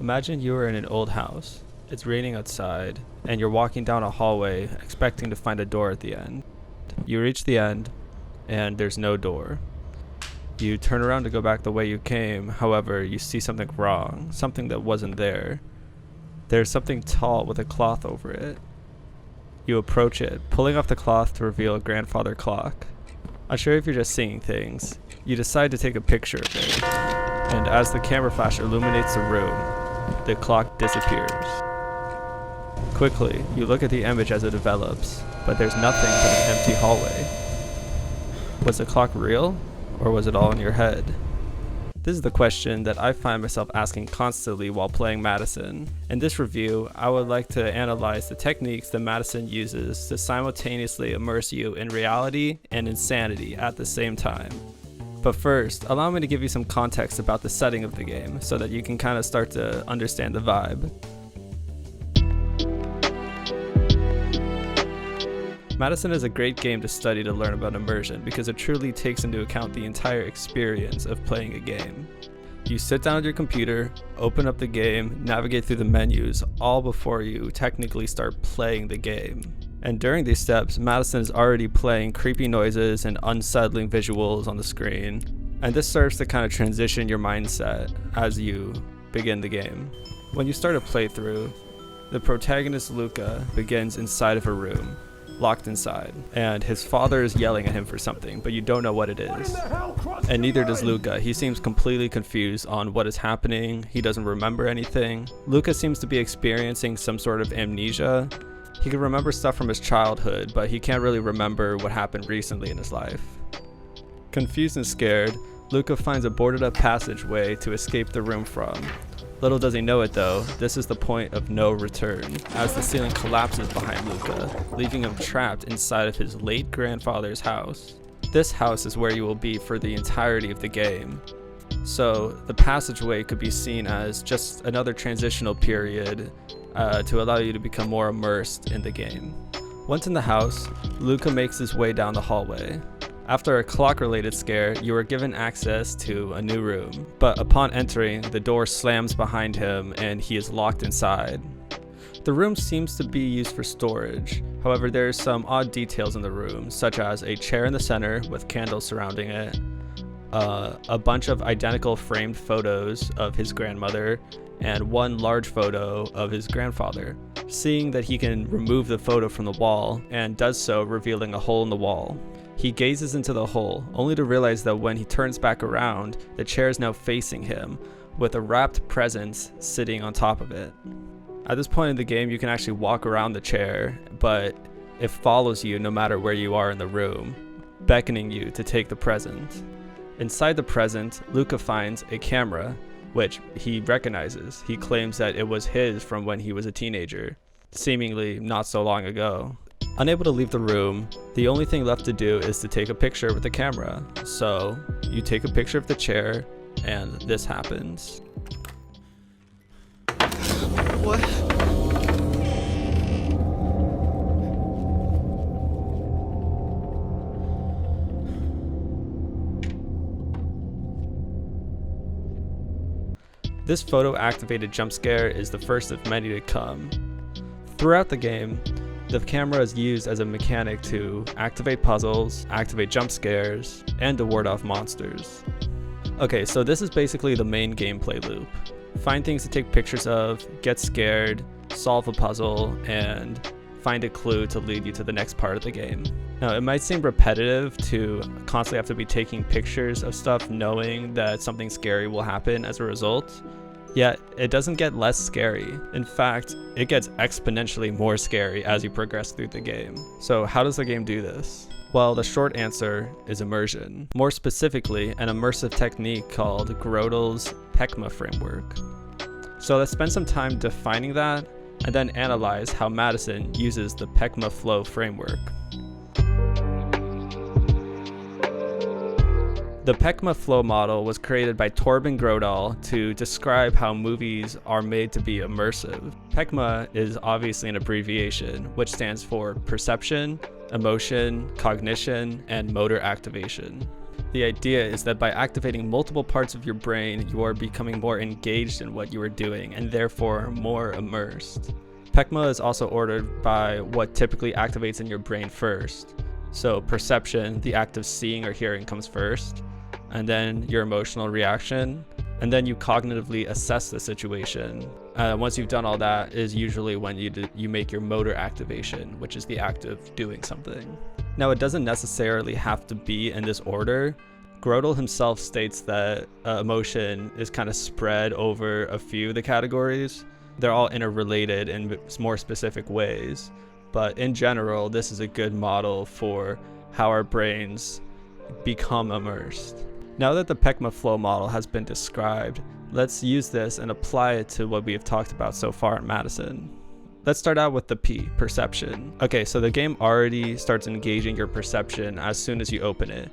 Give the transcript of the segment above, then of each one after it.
Imagine you are in an old house. It's raining outside, and you're walking down a hallway expecting to find a door at the end. You reach the end, and there's no door. You turn around to go back the way you came, however, you see something wrong, something that wasn't there. There's something tall with a cloth over it. You approach it, pulling off the cloth to reveal a grandfather clock. Unsure if you're just seeing things, you decide to take a picture of it, and as the camera flash illuminates the room, the clock disappears. Quickly, you look at the image as it develops, but there's nothing but an empty hallway. Was the clock real, or was it all in your head? This is the question that I find myself asking constantly while playing MADiSON. In this review, I would like to analyze the techniques that MADiSON uses to simultaneously immerse you in reality and insanity at the same time. But first, allow me to give you some context about the setting of the game so that you can kind of start to understand the vibe. MADiSON is a great game to study to learn about immersion because it truly takes into account the entire experience of playing a game. You sit down at your computer, open up the game, navigate through the menus, all before you technically start playing the game. And during these steps, MADiSON is already playing creepy noises and unsettling visuals on the screen. And this serves to kind of transition your mindset as you begin the game. When you start a playthrough, the protagonist Luca begins inside of a room, locked inside, and his father is yelling at him for something, but you don't know what it is. And neither does Luca. He seems completely confused on what is happening. He doesn't remember anything. Luca seems to be experiencing some sort of amnesia. He can remember stuff from his childhood, but he can't really remember what happened recently in his life. Confused and scared, Luca finds a boarded up passageway to escape the room from. Little does he know it though, this is the point of no return, as the ceiling collapses behind Luca, leaving him trapped inside of his late grandfather's house. This house is where you will be for the entirety of the game. So the passageway could be seen as just another transitional period to allow you to become more immersed in the game. Once in the house, Luca makes his way down the hallway. After a clock-related scare, you are given access to a new room, but upon entering, the door slams behind him and he is locked inside. The room seems to be used for storage, however there are some odd details in the room, such as a chair in the center with candles surrounding it, a bunch of identical framed photos of his grandmother, and one large photo of his grandfather. Seeing that he can remove the photo from the wall, and does so revealing a hole in the wall. He gazes into the hole, only to realize that when he turns back around, the chair is now facing him, with a wrapped presence sitting on top of it. At this point in the game, you can actually walk around the chair, but it follows you no matter where you are in the room, beckoning you to take the present. Inside the present, Luca finds a camera, which he recognizes. He claims that it was his from when he was a teenager, seemingly not so long ago. Unable to leave the room, the only thing left to do is to take a picture with the camera. So, you take a picture of the chair, and this happens. What? This photo-activated jump scare is the first of many to come. Throughout the game, the camera is used as a mechanic to activate puzzles, activate jump scares, and to ward off monsters. Okay, so this is basically the main gameplay loop. Find things to take pictures of, get scared, solve a puzzle, and find a clue to lead you to the next part of the game. Now, it might seem repetitive to constantly have to be taking pictures of stuff knowing that something scary will happen as a result. Yet, it doesn't get less scary. In fact, it gets exponentially more scary as you progress through the game. So how does the game do this? Well, the short answer is immersion. More specifically, an immersive technique called Grodal's PECMA framework. So let's spend some time defining that and then analyze how MADiSON uses the PECMA flow framework. The PECMA flow model was created by Torben Grodal to describe how movies are made to be immersive. PECMA is obviously an abbreviation, which stands for perception, emotion, cognition, and motor activation. The idea is that by activating multiple parts of your brain, you are becoming more engaged in what you are doing and therefore more immersed. PECMA is also ordered by what typically activates in your brain first. So perception, the act of seeing or hearing, comes first, and then your emotional reaction, and then you cognitively assess the situation. Once you've done all that is usually when you make your motor activation, which is the act of doing something. Now, it doesn't necessarily have to be in this order. Grodal himself states that emotion is kind of spread over a few of the categories. They're all interrelated in more specific ways, but in general, this is a good model for how our brains become immersed. Now that the PECMA flow model has been described, let's use this and apply it to what we have talked about so far in MADiSON. Let's start out with the P, perception. Okay, so the game already starts engaging your perception as soon as you open it.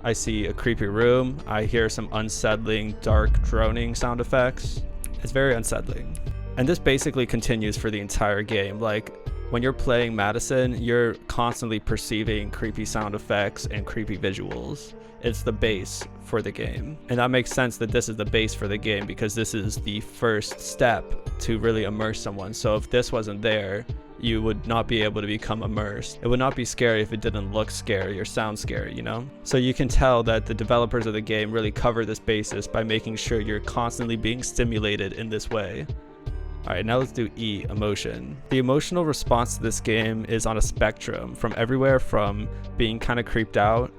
I see a creepy room, I hear some unsettling, dark, droning sound effects. It's very unsettling. And this basically continues for the entire game. Like, when you're playing MADiSON, you're constantly perceiving creepy sound effects and creepy visuals. It's the base for the game. And that makes sense that this is the base for the game because this is the first step to really immerse someone. So if this wasn't there, you would not be able to become immersed. It would not be scary if it didn't look scary or sound scary, you know? So you can tell that the developers of the game really cover this basis by making sure you're constantly being stimulated in this way. Alright, now let's do E, emotion. The emotional response to this game is on a spectrum from everywhere from being kind of creeped out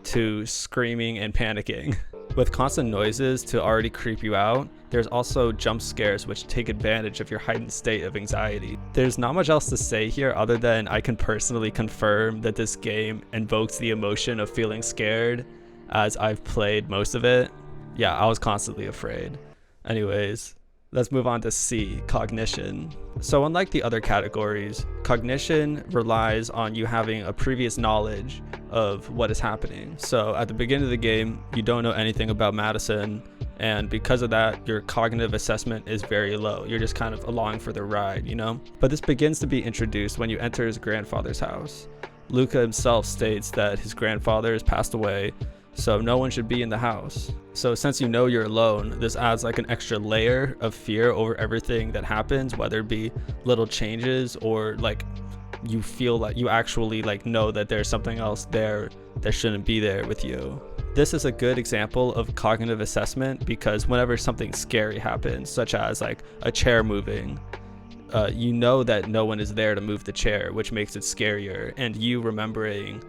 to screaming and panicking. With constant noises to already creep you out, there's also jump scares which take advantage of your heightened state of anxiety. There's not much else to say here other than I can personally confirm that this game invokes the emotion of feeling scared, as I've played most of it. Yeah, I was constantly afraid. Anyways, let's move on to C, cognition. So unlike the other categories, cognition relies on you having a previous knowledge of what is happening. So at the beginning of the game, you don't know anything about MADiSON, and because of that, your cognitive assessment is very low. You're just kind of along for the ride, you know? But this begins to be introduced when you enter his grandfather's house. Luca himself states that his grandfather has passed away, so no one should be in the house. So since you know you're alone, this adds like an extra layer of fear over everything that happens, whether it be little changes or like you feel like you actually like know that there's something else there that shouldn't be there with you. This is a good example of cognitive assessment because whenever something scary happens, such as like a chair moving, you know that no one is there to move the chair, which makes it scarier, and you remembering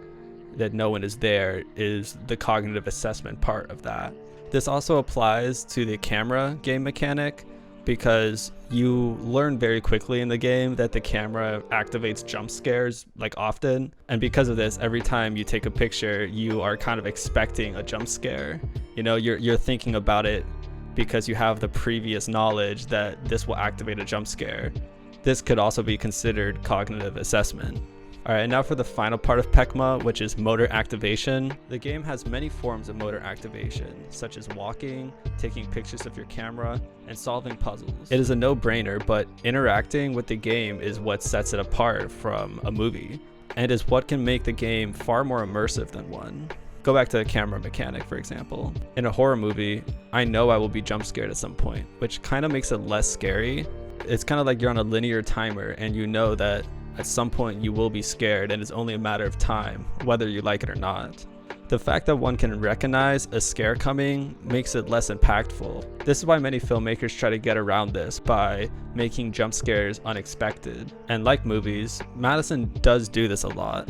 that no one is there is the cognitive assessment part of that. This also applies to the camera game mechanic because you learn very quickly in the game that the camera activates jump scares like often, and because of this, every time you take a picture you are kind of expecting a jump scare. You know, you're thinking about it because you have the previous knowledge that this will activate a jump scare. This could also be considered cognitive assessment. Alright, now for the final part of PECMA, which is motor activation. The game has many forms of motor activation, such as walking, taking pictures of your camera, and solving puzzles. It is a no-brainer, but interacting with the game is what sets it apart from a movie, and is what can make the game far more immersive than one. Go back to the camera mechanic, for example. In a horror movie, I know I will be jump scared at some point, which kind of makes it less scary. It's kind of like you're on a linear timer, and you know that at some point you will be scared and it's only a matter of time, whether you like it or not. The fact that one can recognize a scare coming makes it less impactful. This is why many filmmakers try to get around this by making jump scares unexpected. And like movies, MADiSON does do this a lot.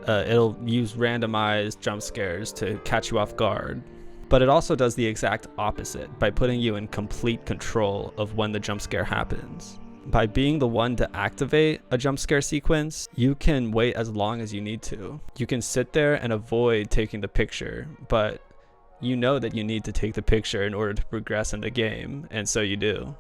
It'll use randomized jump scares to catch you off guard. But it also does the exact opposite by putting you in complete control of when the jump scare happens. By being the one to activate a jump scare sequence, you can wait as long as you need to. You can sit there and avoid taking the picture, but you know that you need to take the picture in order to progress in the game, and so you do.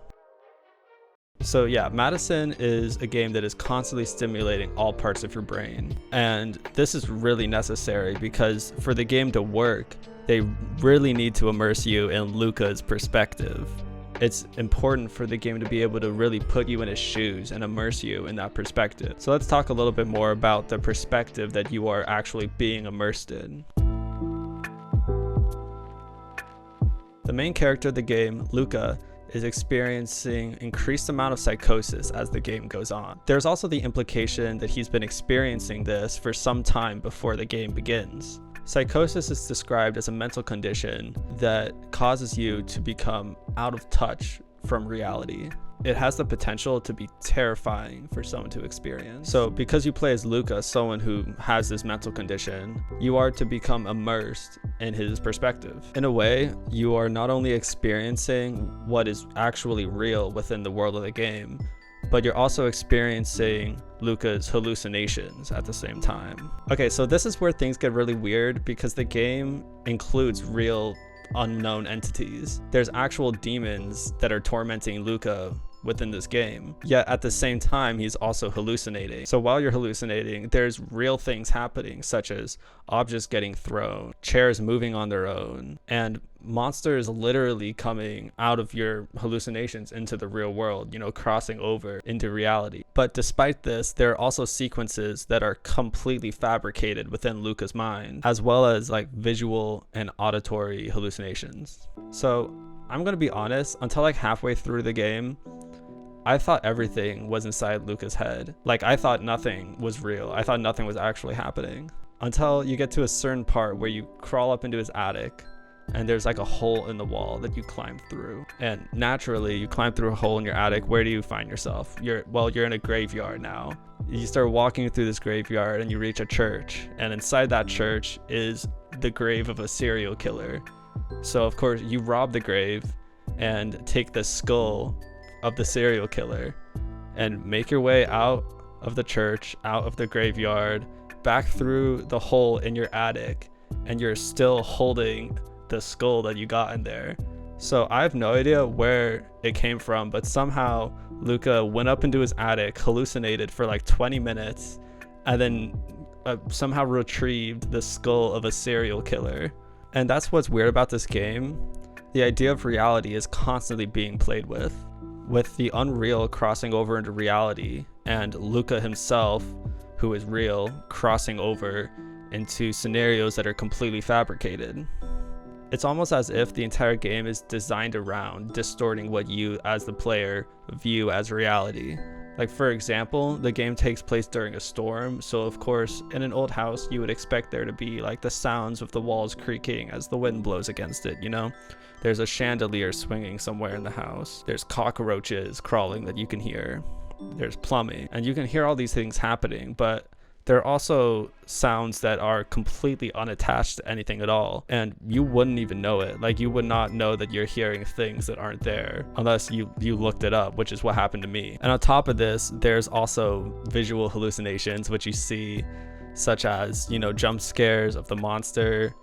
So yeah, MADiSON is a game that is constantly stimulating all parts of your brain, and this is really necessary because for the game to work, they really need to immerse you in Luca's perspective. It's important for the game to be able to really put you in his shoes and immerse you in that perspective. So let's talk a little bit more about the perspective that you are actually being immersed in. The main character of the game, Luca, is experiencing increased amount of psychosis as the game goes on. There's also the implication that he's been experiencing this for some time before the game begins. Psychosis is described as a mental condition that causes you to become out of touch from reality. It has the potential to be terrifying for someone to experience. So because you play as Luca, someone who has this mental condition, you are to become immersed in his perspective. In a way, you are not only experiencing what is actually real within the world of the game, but you're also experiencing Luca's hallucinations at the same time. Okay, so this is where things get really weird because the game includes real unknown entities. There's actual demons that are tormenting Luca within this game, yet at the same time he's also hallucinating. So while you're hallucinating, there's real things happening, such as objects getting thrown, chairs moving on their own, and monsters literally coming out of your hallucinations into the real world, you know, crossing over into reality. But despite this, there are also sequences that are completely fabricated within Luca's mind, as well as like visual and auditory hallucinations. So I'm gonna be honest, until like halfway through the game, I thought everything was inside Luca's head. Like, I thought nothing was real. I thought nothing was actually happening. Until you get to a certain part where you crawl up into his attic and there's like a hole in the wall that you climb through. And naturally, you climb through a hole in your attic. Where do you find yourself? You're in a graveyard now. You start walking through this graveyard and you reach a church. And inside that church is the grave of a serial killer. So of course, you rob the grave and take the skull of the serial killer and make your way out of the church, out of the graveyard, back through the hole in your attic, and you're still holding the skull that you got in there. So I have no idea where it came from, but somehow Luca went up into his attic, hallucinated for like 20 minutes, and then somehow retrieved the skull of a serial killer. And that's what's weird about this game. The idea of reality is constantly being played with the unreal crossing over into reality, and Luca himself, who is real, crossing over into scenarios that are completely fabricated. It's almost as if the entire game is designed around distorting what you as the player view as reality. Like, for example, the game takes place during a storm, so of course in an old house you would expect there to be like the sounds of the walls creaking as the wind blows against it, you know? There's a chandelier swinging somewhere in the house. There's cockroaches crawling that you can hear. There's plumbing, and you can hear all these things happening, but there are also sounds that are completely unattached to anything at all, and you wouldn't even know it. Like, you would not know that you're hearing things that aren't there unless you looked it up, which is what happened to me. And on top of this, there's also visual hallucinations, which you see, such as, you know, jump scares of the monster.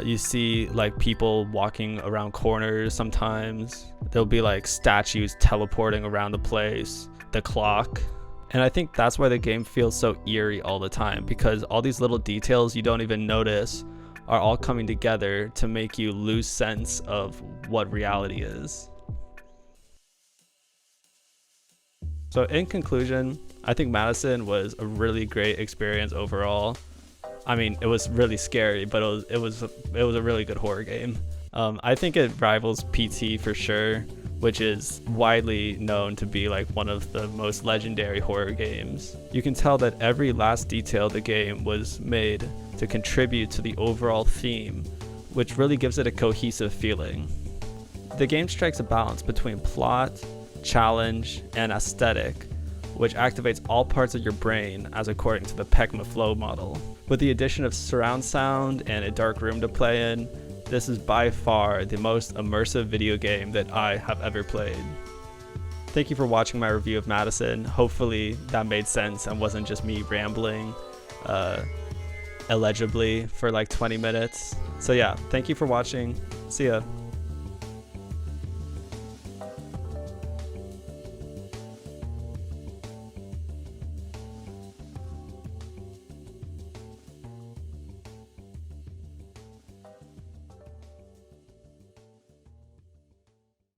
You see like people walking around corners sometimes. There'll be like statues teleporting around the place, the clock. And I think that's why the game feels so eerie all the time, because all these little details you don't even notice are all coming together to make you lose sense of what reality is. So in conclusion, I think MADiSON was a really great experience overall. I mean, it was really scary, but it was a really good horror game. I think it rivals PT for sure, which is widely known to be like one of the most legendary horror games. You can tell that every last detail of the game was made to contribute to the overall theme, which really gives it a cohesive feeling. The game strikes a balance between plot, challenge, and aesthetic, which activates all parts of your brain as according to the PECMA flow model. With the addition of surround sound and a dark room to play in, this is by far the most immersive video game that I have ever played. Thank you for watching my review of MADiSON. Hopefully that made sense and wasn't just me rambling illegibly for like 20 minutes. So yeah, thank you for watching. See ya.